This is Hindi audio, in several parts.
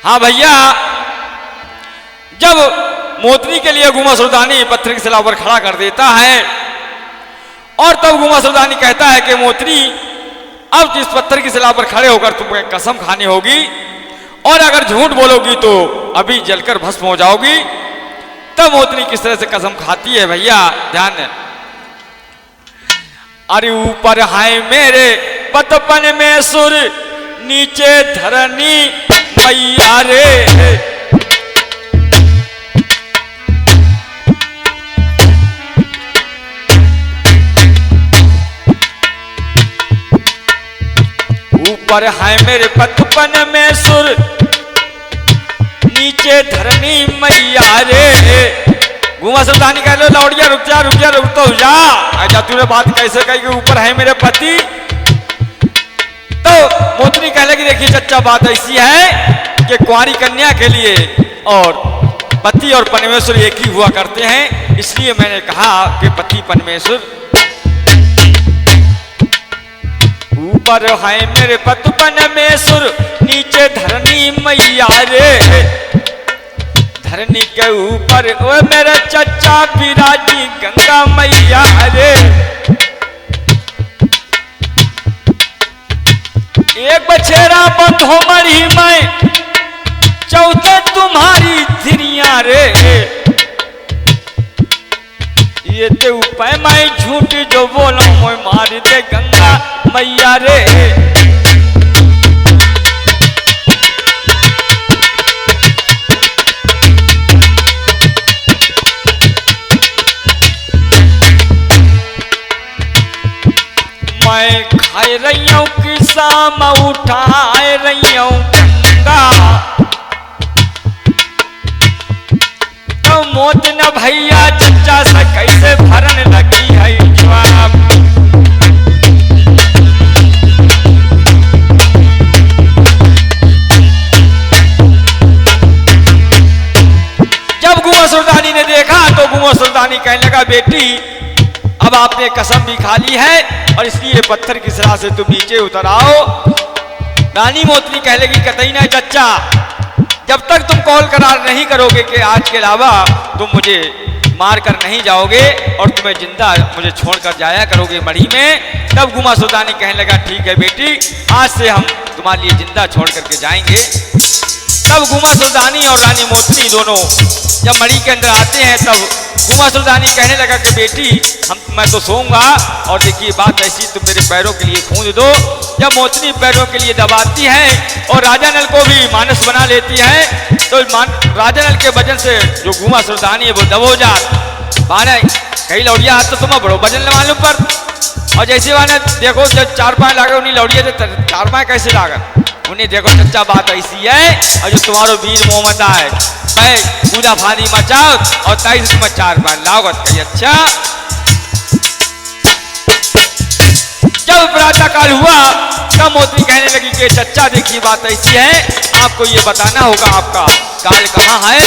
हाँ भैया, जब मोतनी के लिए गुमा सुल्तानी पत्थर की सिला पर खड़ा कर देता है और तब गुमा सुल्तानी कहता है कि मोतनी अब इस पत्थर की सिला पर खड़े होकर तुम्हें कसम खानी होगी और अगर झूठ बोलोगी तो अभी जलकर भस्म हो जाओगी। तब मोतनी किस तरह से कसम खाती है भैया, ध्यान दें। अरे ऊपर है मेरे पतपन में सुर, नीचे धरनी मैया रे। ऊपर है मेरे पतपन में सुर, नीचे धरनी मैया रे। गुमा सुल्तानी कह लो लौड़िया रुक जा रुक जा रुक तो जा, आजा तूने बात कैसे कही कि ऊपर है मेरे पति। तो मोतनी कह लगी देखिए चच्चा बात ऐसी है कि कुंवारी कन्या के लिए और पति और परमेश्वर एक ही हुआ करते हैं, इसलिए मैंने कहा कि पति परमेश्वर। ऊपर है मेरे पतपन में सुर, नीचे धरनी मैया रे। धरनी के ऊपर ओ मेरे चच्चा विराजी गंगा मैया रे। एक बछेरा बंद हो मरी मैं, चौथे तुम्हारी धिरिया रे। ये ते उपाय मैं झूठ जो बोलो मैं मार दे गंगा मैया रे। मैं खाए रही हूँ किसा मैं उठाए रही हूँ गंगा। तो मौत न भैया चच्चा से कैसे भरन लगी है जवाब। जब गुमा सुल्तानी ने देखा तो गुमा सुल्तानी कहने लगा बेटी अब आपने कसम भी खा ली है और इसलिए पत्थर की सिरा से तुम नीचे उतर आओ। रानी मोतनी कह लगी कतई ना चच्चा, जब तक तुम कॉल करार नहीं करोगे कि आज के अलावा तुम मुझे मार कर नहीं जाओगे और तुम्हें जिंदा मुझे छोड़कर जाया करोगे मढ़ी में। तब गुमा सुल्तानी कहने लगा ठीक है बेटी, आज से हम तुम्हारे लिए जिंदा छोड़ करके जाएंगे। तब गुमा सुल्तानी और रानी मोतनी दोनों जब मढ़ी के अंदर आते हैं तब गुमा सुल्तानी कहने लगा कि बेटी मैं तो सोऊंगा और देखिए बात ऐसी तुम मेरे पैरों के लिए खूंद दो। जब मोतनी पैरों के लिए दबाती है और राजा नल को भी मानस बना लेती है तो राजा नल के वजन से जो गुमा सुल्तानी है वो दबो जात माने कहीं लौड़िया हाथ तो तुम्हें बड़ो वजन मालूम पर। और जैसे माने देखो जब 4 पाए लागे उन्हीं लौड़िया से 4 पाए कैसे लागत उन्हें देखो चच्चा बात ऐसी है और जो तुम्हारो वीर मोहम्मद है मैं पूजा फानी मचाओ और 23 तुम्हें 4 पाए लागत कही। अच्छा जब प्रातः काल हुआ तब मोतनी कहने लगी कि चच्चा देखिए बात ऐसी है आपको ये बताना होगा आपका काल कहाँ है।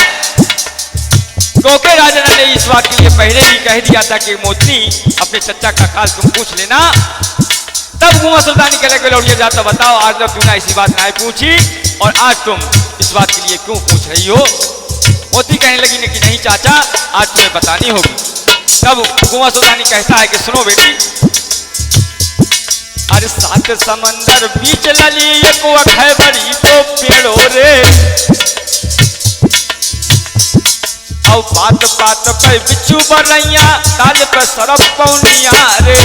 क्योंकि राजा ने इस बात के लिए पहले ही कह दिया था कि मोतनी अपने चच्चा का काल तुम पूछ लेना। तब गुमा सुल्तानी कह लगे लौड़िया जाता बताओ आज तक तूने ऐसी बात नहीं पूछी और आज तुम इस बात के लिए क्यों पूछ रही हो। मोती कहने लगी कि नहीं चाचा आज तुम्हें बतानी होगी। तब गुमा सुल्तानी कहता है कि सुनो बेटी, अरे 7 समंदर बीच लली एक है बड़ी तो पेड़ो रे। और बात बात पे बिच्छू बरैया ताल पे सरफ पौनिया रे।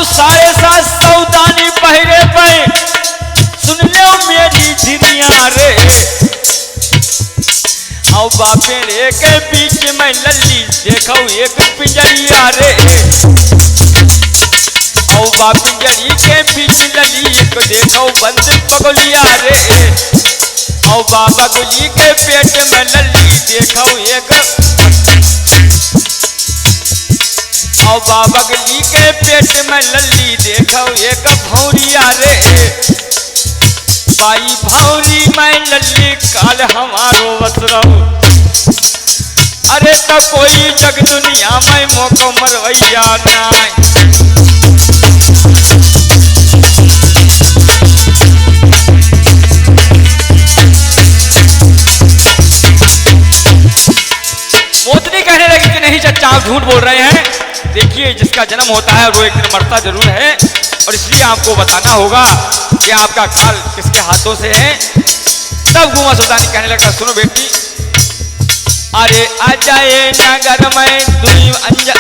साढ़े 7 सौदानी पहरे पे सुन लो मेरी धिरिया रे। और बापेड़े के बीच में लल्ली देखो एक पिंजरिया रे। और बापिंजरी के बीच लल्ली एक देखो बंद पगलिया रे। और बाबा गुली के पेट में लल्ली देखो एक और बाबा गली के पेट में लल्ली देखो एक भौरिया रे। बाई भौरी मैं लल्ली काल हमारो वसरऊ। अरे तो कोई जग दुनिया में मोको मरवैया नाय। मोतनी कहने लगी कि नहीं चचा आप झूठ बोल रहे हैं। देखिए जिसका जन्म होता है वो एक दिन मरता जरूर है और इसलिए आपको बताना होगा कि आपका काल किसके हाथों से है। तब गुमा सुल्तानी कहने लगा सुनो बेटी, अरे अजय नगर में दुई अंजा,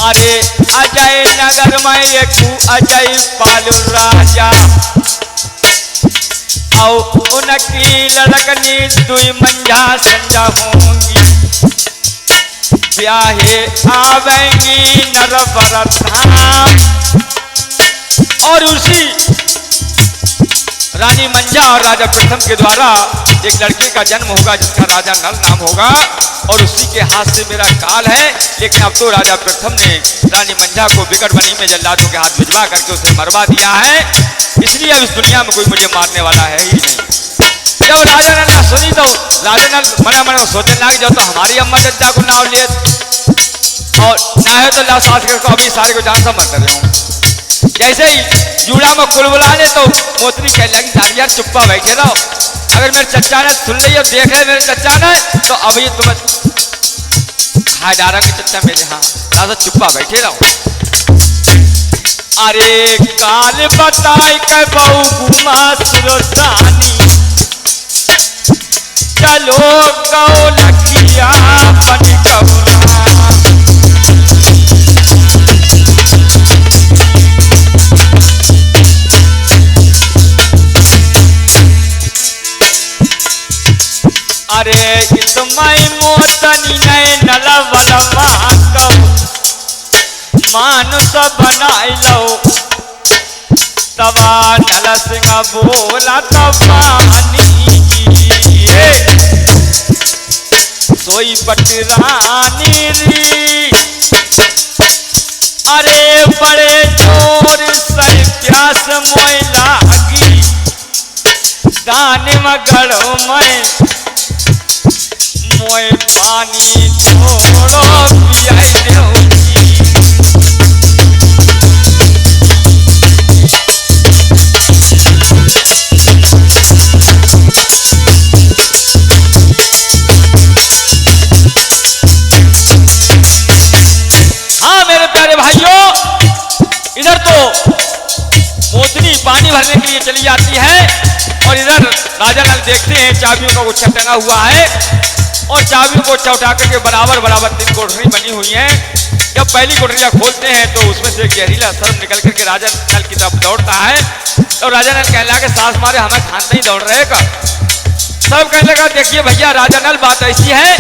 अरे अजय नगर में एक अजय पाल राजा और उनकी लड़कनी दुई मंझा संजा होंगी। ब्याहे आवेंगी नरवरधाम। और उसी रानी मंझा और राजा प्रथम के द्वारा एक लड़के का जन्म होगा जिसका राजा नल नाम होगा और उसी के हाथ से मेरा काल है। लेकिन अब तो राजा प्रथम ने रानी मंझा को बिकट बनी में जल्लादों के हाथ भिजवा करके उसे मरवा दिया है। इसलिए अब इस दुनिया में कोई मुझे मारने वाला है ही नहीं। जब राजा नल ना सुनी तो राजा नल मना मना सोचने लग जाओ तो हमारी अम्मा जद्दा को नाव लिए और ना है तो ला साथ को अभी सारे को जान समझ कर रहे हूँ। जैसे ही जूड़ा में कुल बुला ले तो मोतनी कहने लगी दादी यार चुप्पा बैठे रहो। अगर मेरे चचा ने सुन ली और देख ले मेरे चचा ने तो अब ये तुम्हें खा डालेंगे चचा मेरे। हाँ दादा चुप्पा बैठे रहो। अरे काल बताई के बहु गुमा सुल्तानी चलो गौ लखिया बन गौरा। अरे तुम्हें मोतनी नहीं नलवल मानुष बनाई लो तवा नल सिंह बोला तबानी सोई पटरानी री। अरे बड़े जोर से प्यास मोय लागी दाने मगड़ो में मोय पानी छोड़ो पियाई देऊंगी। हाँ मेरे प्यारे भाइयों, इधर तो मोतनी पानी भरने के लिए चली जाती है और इधर राजा नल देखते हैं चाबियों का गुच्छा टंगा हुआ है और चाबियों को उठा करके बराबर बराबर 3 कोठरी बनी हुई हैं। जब पहली कोठरिया खोलते हैं तो उसमें से जहरीला सर्प निकल करके राजा नल की तरफ दौड़ता है और राजा नल कहने लगा सास मारे हमें खानते ही दौड़ रहे का। सब कहने लगा देखिए भैया राजा नल बात ऐसी है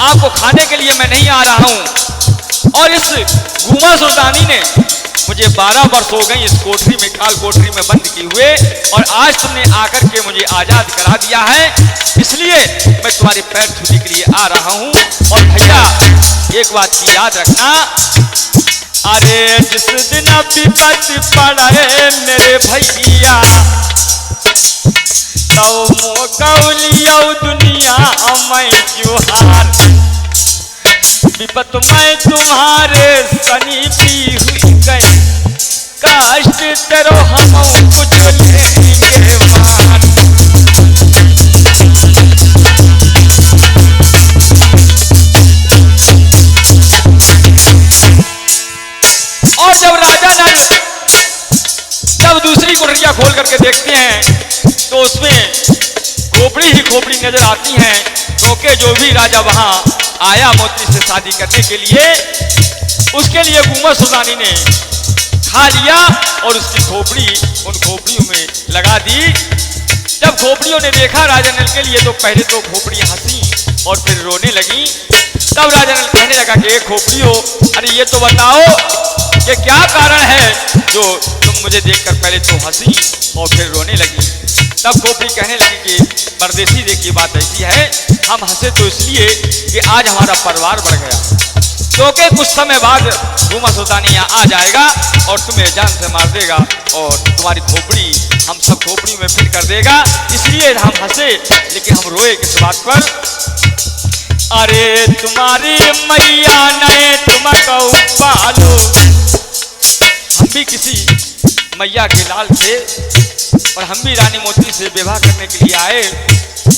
आपको खाने के लिए मैं नहीं आ रहा हूँ और इस गुमा सुल्तानी ने मुझे 12 वर्ष हो गई इस कोठरी में काल कोठरी में बंद किए हुए और आज तुमने आकर के मुझे आजाद करा दिया है। इसलिए मैं तुम्हारे पैर छूने के लिए आ रहा हूँ। और भैया एक बात की याद रखना, अरे जिस दिन विपत पड़े मेरे भैया तो गौलियो दुनिया मैं जुहार। विपत में तुम्हारे सनीपी हुई गई कष्ट तेरो हम कुछ लेंगे मान। और जब राजा नल जब दूसरी कुटरिया खोल करके देखते हैं तो उसमें खोपड़ी ही खोपड़ी नजर आती हैं क्योंकि जो भी राजा वहां आया मोतनी से शादी करने के लिए उसके लिए गुमा सुल्तानी ने खा लिया और उसकी खोपड़ी उन खोपड़ियों में लगा दी। जब खोपड़ियों ने देखा राजा नल के लिए तो पहले तो खोपड़ियां हंसी और फिर रोने लगी। तब राजा नल कहने लगा कि खोपड़ियों अरे ये तो बताओ कि क्या कारण है जो तुम मुझे देखकर पहले तो हंसी और फिर रोने लगी। तब खोपड़ी कहने लगी कि परदेसी देखिए बात ऐसी है हम हंसे तो इसलिए कि आज हमारा परिवार बढ़ गया क्योंकि कुछ समय बाद गुमा सुल्तानी यहाँ आ जाएगा और तुम्हें जान से मार देगा और तुम्हारी खोपड़ी हम सब खोपड़ी में फिट कर देगा। इसलिए हम हंसे लेकिन हम रोए किस बात पर? अरे तुम्हारी मैया ने तुमको पालो। हम भी किसी मैया के लाल थे और हम भी रानी मोती से विवाह करने के लिए आए,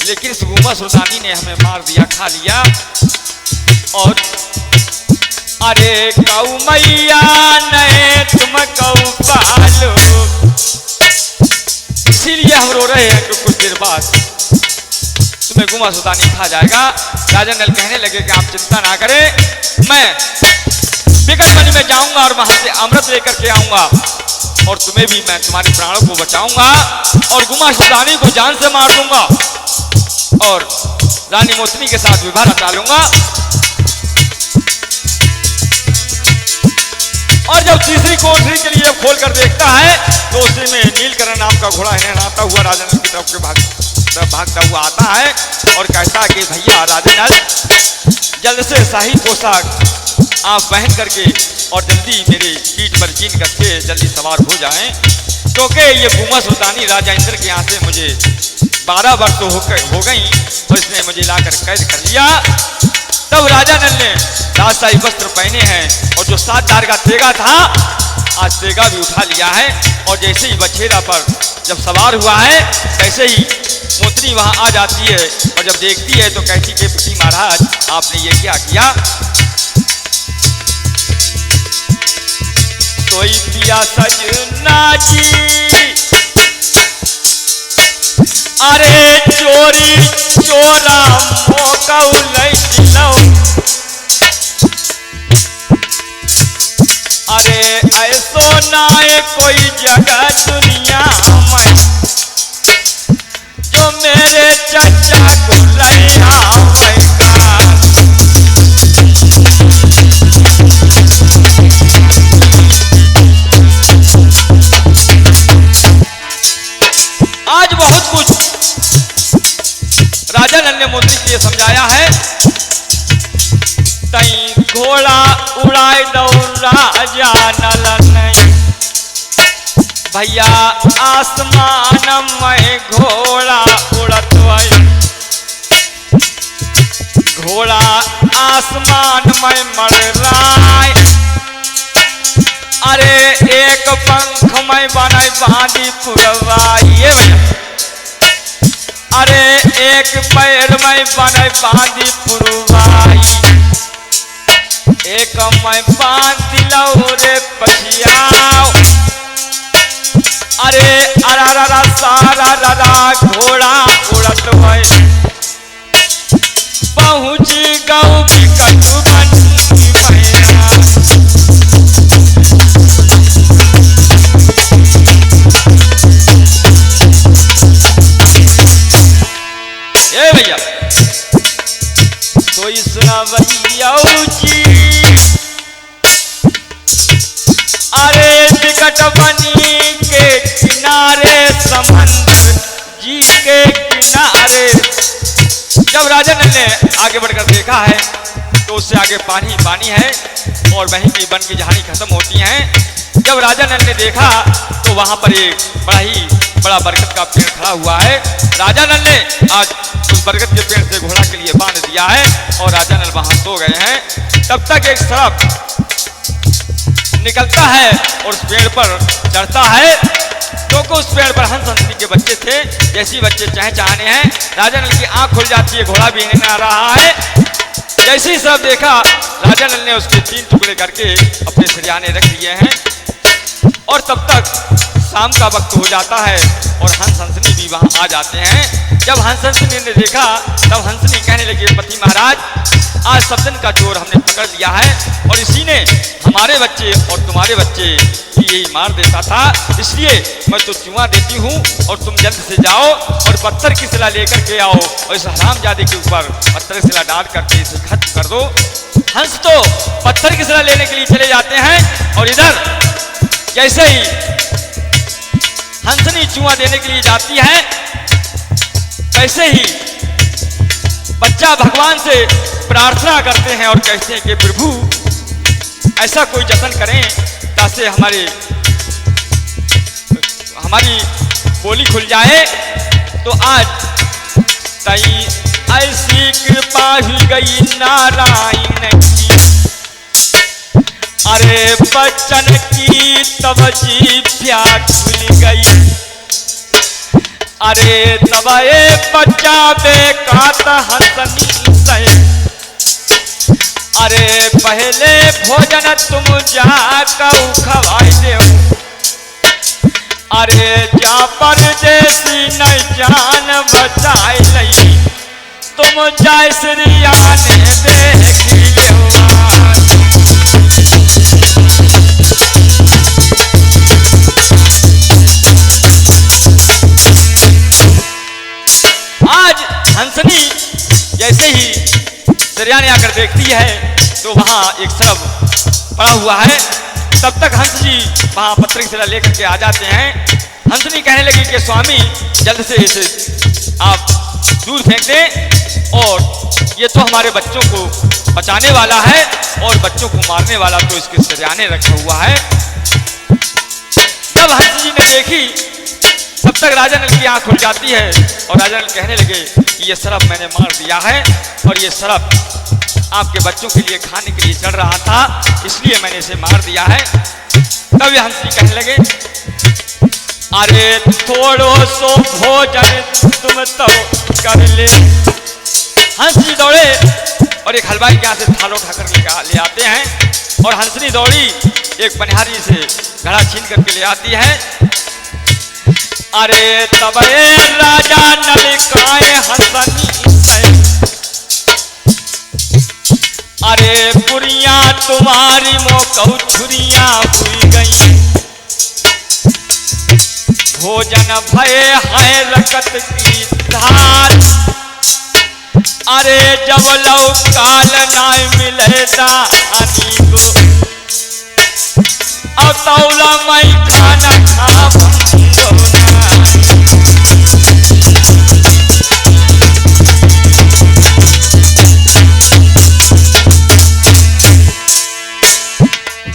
लेकिन इस गुमा सुल्तानी ने हमें मार दिया, खा लिया। और अरे गौ मैया ने तुमको पालो, इसीलिए हम रो रहे हैं कि कुछ देर बाद तुम्हें गुमा सुल्तानी खा जाएगा। राजा नल कहने लगे कि आप चिंता ना करें, मैं बिकटमणि में जाऊंगा और वहां से अमृत लेकर के आऊंगा और तुम्हें भी मैं तुम्हारे प्राणों को बचाऊंगा और गुमा सुल्तानी को जान से मार दूंगा और रानी मोतनी के साथ विवाह रचा लूंगा। और जब तीसरी कोठरी के लिए खोल कर देखता है तो उसी में नीलकरण नाम का घोड़ा आता हुआ राजा नल की तरफ के भागता हुआ आता है और कहता है कि भैया राजा नल, जल्द से शाही पोशाक आप पहन करके और जल्दी मेरे पीठ पर जीन करके जल्दी सवार हो जाएं, क्योंकि ये गुमा सुल्तानी राजा इंद्र के यहाँ से मुझे 12 वर्ष तो हो गई और इसने मुझे लाकर कैद कर लिया। तब राजा नल ने राजशाही वस्त्र पहने हैं और जो 7 दार का तेगा था आज तेगा भी उठा लिया है और जैसे ही बछेरा पर जब सवार हुआ है वैसे ही मोतनी वहां आ जाती है और जब देखती है तो कहती कि पति महाराज आपने ये क्या किया? सोई पिया सजना जी, अरे चोरी चोरा मौका लो, अरे ऐसो ना है कोई जगह दुनिया में जो मेरे चचा को रहा आज बहुत कुछ राजा नल ने मोती के लिए समझाया है। तई घोड़ा उड़ाए दो राजा नल नहीं, भैया आसमान में घोड़ा उड़त घोड़ा आसमान में मर रहा है, अरे एक पंख में बनाई बांधी पुरवाइए भैया, अरे एक पैर में बनाई बांधी पुरवाई, एक मैं बांध दिलाओ रे पछियाओ, अरे अरा सारा ररा घोड़ा उड़त है, पहुंची गऊ बिकटमणि मैया। ए भैया तो इस भैया जी, अरे बिकटमणि के किनारे समंदर जी के किनारे। जब राजा नल ने आगे बढ़कर देखा है तो उससे आगे पानी पानी है और वहीं की वन की झाड़ी खत्म होती हैं। जब राजा नल ने देखा तो वहां पर एक बड़ा बरगद का पेड़ खड़ा हुआ है। राजा नल ने आज उस बरगद के पेड़ से घोड़ा के लिए बांध दिया है और राजा नल वहां सो गए हैं। तब तक एक सर्प निकलता है और उस पेड़ पर चढ़ता है, क्योंकि उस पेड़ पर हंस हंसनी के बच्चे थे। जैसे बच्चे चहचहाने हैं, राजा नल की आंख खुल जाती है, घोड़ा भी नहीं आ रहा है। जैसे ही सब देखा, राजा नल ने उसके 3 टुकड़े करके अपने सिरहाने रख दिए हैं और तब तक शाम का वक्त हो जाता है और हंस हंसनी भी वहां आ जाते हैं। जब हंस हंसनी ने देखा तब हंसनी कहने लगी, पति महाराज आज सब दिन का चोर हमने पकड़ लिया है और इसी ने हमारे बच्चे और तुम्हारे बच्चे की यही मार देता था, इसलिए मैं तो चुमा देती हूँ और तुम जल्द से जाओ और पत्थर की सिला लेकर के आओ और इस हरामजादे के ऊपर पत्थर की सिला डाल करके इसे खत्म कर दो। हंस तो पत्थर की सिला लेने के लिए चले जाते हैं और इधर जैसे ही हंसनी चुमा देने के लिए जाती है वैसे ही बच्चा भगवान से प्रार्थना करते हैं और कहते हैं कि प्रभु ऐसा कोई जतन करें ताकि हमारी बोली खुल जाए। तो आज तई ऐसी कृपा ही गई नारायण की, अरे बच्चन की तब जीभ्या खुल गई, अरे तब ये बच्चा बेकात हंसनी से, अरे पहले भोजन तुम जाकर खवाई दे, अरे जा परदेसी न जान बचाई लई, तुम जय श्रिया ने देखी आज हंसनी जैसे ही श्रिया ने आकर देखती है तो वहां एक शव पड़ा हुआ है। तब तक हंस जी वहां पत्थर की शिला लेकर के आ जाते हैं। हंसनी कहने लगी कि स्वामी जल्द से इसे आप दूर फेंक दें, और ये तो हमारे बच्चों को बचाने वाला है और बच्चों को मारने वाला तो इसके सरियाने रखा हुआ है। जब हंस जी ने देखी तब तक राजा नल की आंख खुल जाती है और राजा नल कहने लगे कि ये सरफ मैंने मार दिया है और ये सरफ आपके बच्चों के लिए खाने के लिए चढ़ रहा था, इसलिए मैंने इसे मार दिया है। तब ये हंस जी कहने लगे अरे थोड़ो सो भोजन तुम तो कर ले। हंस जी दौड़े और एक हलवाई के यहाँ से थाल उठाकर ले आते हैं, और हंसनी दौड़ी एक पनिहारी से घड़ा छीन करके ले आती है। अरे तब राजा नलिकाए हंसनी से, अरे पुरिया तुम्हारी मोकौ छुरिया हुई गई, भोजन भय है रकत की धार, अरे जब लव काल ना मिले दानी को, अब तौला मैं खाना खाऊं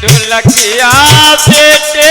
ढुलकिया बेटे